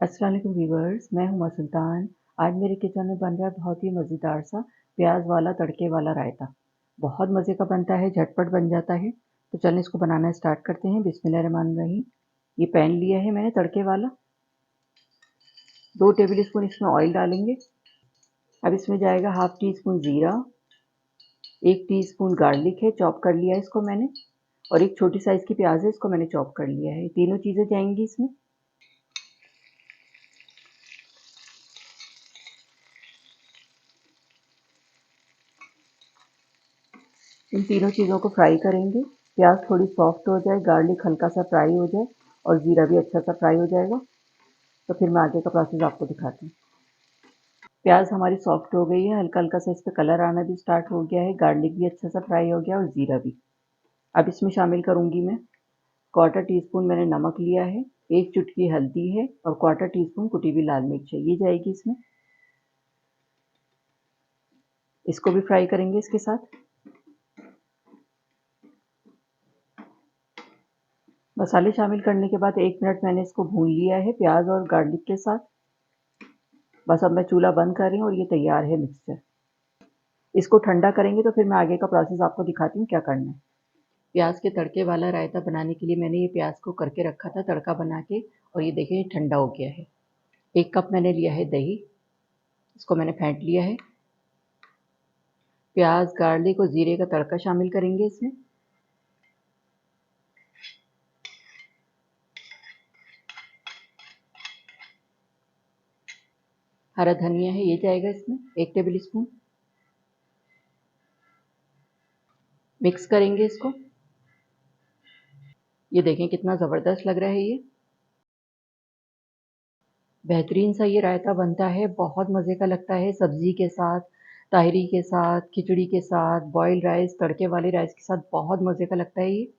अस्सलाम वालेकुम व्यूअर्स, मैं हूं सुल्तान। आज मेरे किचन में बन रहा है बहुत ही मज़ेदार सा प्याज वाला तड़के वाला रायता। बहुत मज़े का बनता है, झटपट बन जाता है। तो चलें इसको बनाना स्टार्ट करते हैं। बिस्मिल्लाहिर्रहमानिर्रहीम। ये पैन लिया है मैंने तड़के वाला। 2 टेबल स्पून इसमें ऑयल डालेंगे। अब इसमें जाएगा हाफ टी स्पून ज़ीरा, 1 टीस्पून गार्लिक है, चॉप कर लिया है इसको मैंने, और एक छोटी साइज़ की प्याज है, इसको मैंने चॉप कर लिया है। तीनों चीज़ें जाएंगी इसमें। इन तीनों चीज़ों को फ्राई करेंगे। प्याज थोड़ी सॉफ्ट हो जाए, गार्लिक हल्का सा फ्राई हो जाए और ज़ीरा भी अच्छा सा फ्राई हो जाएगा, तो फिर मैं आगे का प्रोसेस आपको दिखाती हूँ। प्याज हमारी सॉफ्ट हो गई है, हल्का हल्का सा इस पर कलर आना भी स्टार्ट हो गया है, गार्लिक भी अच्छा सा फ्राई हो गया और ज़ीरा भी। अब इसमें शामिल करूँगी मैं 1/4 टीस्पून मैंने नमक लिया है, 1 चुटकी हल्दी है और 1/4 टीस्पून कुटी हुई लाल मिर्च है, ये जाएगी इसमें। इसको भी फ्राई करेंगे इसके साथ। मसाले शामिल करने के बाद 1 मिनट मैंने इसको भून लिया है प्याज और गार्लिक के साथ। बस अब मैं चूल्हा बंद कर रही हूँ और ये तैयार है मिक्सचर। इसको ठंडा करेंगे तो फिर मैं आगे का प्रोसेस आपको दिखाती हूँ क्या करना है। प्याज के तड़के वाला रायता बनाने के लिए मैंने ये प्याज को करके रखा था तड़का बना के, और ये देखिए ठंडा हो गया है। 1 कप मैंने लिया है दही, इसको मैंने फेंट लिया है। प्याज, गार्लिक और जीरे का तड़का शामिल करेंगे इसमें। हरा धनिया है, ये जाएगा इसमें 1 टेबल स्पून। मिक्स करेंगे इसको। ये देखें कितना ज़बरदस्त लग रहा है ये। बेहतरीन सा ये रायता बनता है, बहुत मज़े का लगता है सब्ज़ी के साथ, ताहिरी के साथ, खिचड़ी के साथ, बॉइल्ड राइस, तड़के वाले राइस के साथ बहुत मज़े का लगता है ये।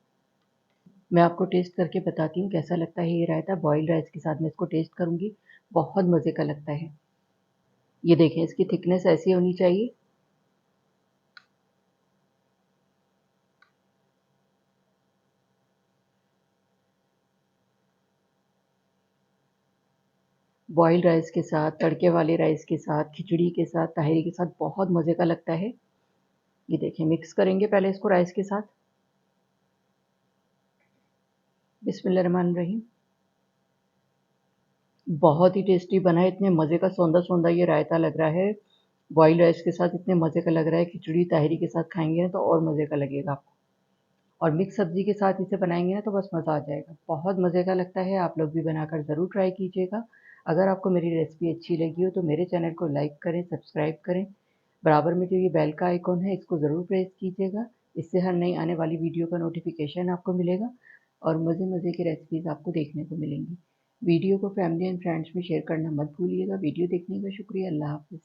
मैं आपको टेस्ट करके बताती हूँ कैसा लगता है ये रायता। बॉइल्ड राइस के साथ मैं इसको टेस्ट करूँगी, बहुत मज़े का लगता है। ये देखें इसकी थिकनेस ऐसी होनी चाहिए। बॉइल्ड राइस के साथ, तड़के वाले राइस के साथ, खिचड़ी के साथ, ताहिरी के साथ बहुत मज़े का लगता है। ये देखें मिक्स करेंगे पहले इसको राइस के साथ। बिस्मिल्लाहिर्रहमानिर्रहीम। बहुत ही टेस्टी बना है, इतने मज़े का सौंधा-सौंधा ये रायता लग रहा है। बॉइल्ड राइस के साथ इतने मज़े का लग रहा है, खिचड़ी ताहिरी के साथ खाएँगे ना तो और मज़े का लगेगा आपको। और मिक्स सब्ज़ी के साथ इसे बनाएँगे ना तो बस मज़ा आ जाएगा। बहुत मज़े का लगता है, आप लोग भी बनाकर ज़रूर ट्राई कीजिएगा। अगर आपको मेरी रेसिपी अच्छी लगी हो तो मेरे चैनल को लाइक करें, सब्सक्राइब करें। बराबर में जो ये बेल का आइकॉन है इसको ज़रूर प्रेस कीजिएगा। इससे हर नई आने वाली वीडियो का नोटिफिकेशन आपको मिलेगा और मज़े-मज़े की रेसिपीज़ आपको देखने को मिलेंगी। वीडियो को फैमिली एंड फ्रेंड्स में शेयर करना मत भूलिएगा। वीडियो देखने का शुक्रिया। अल्लाह हाफ़िज़।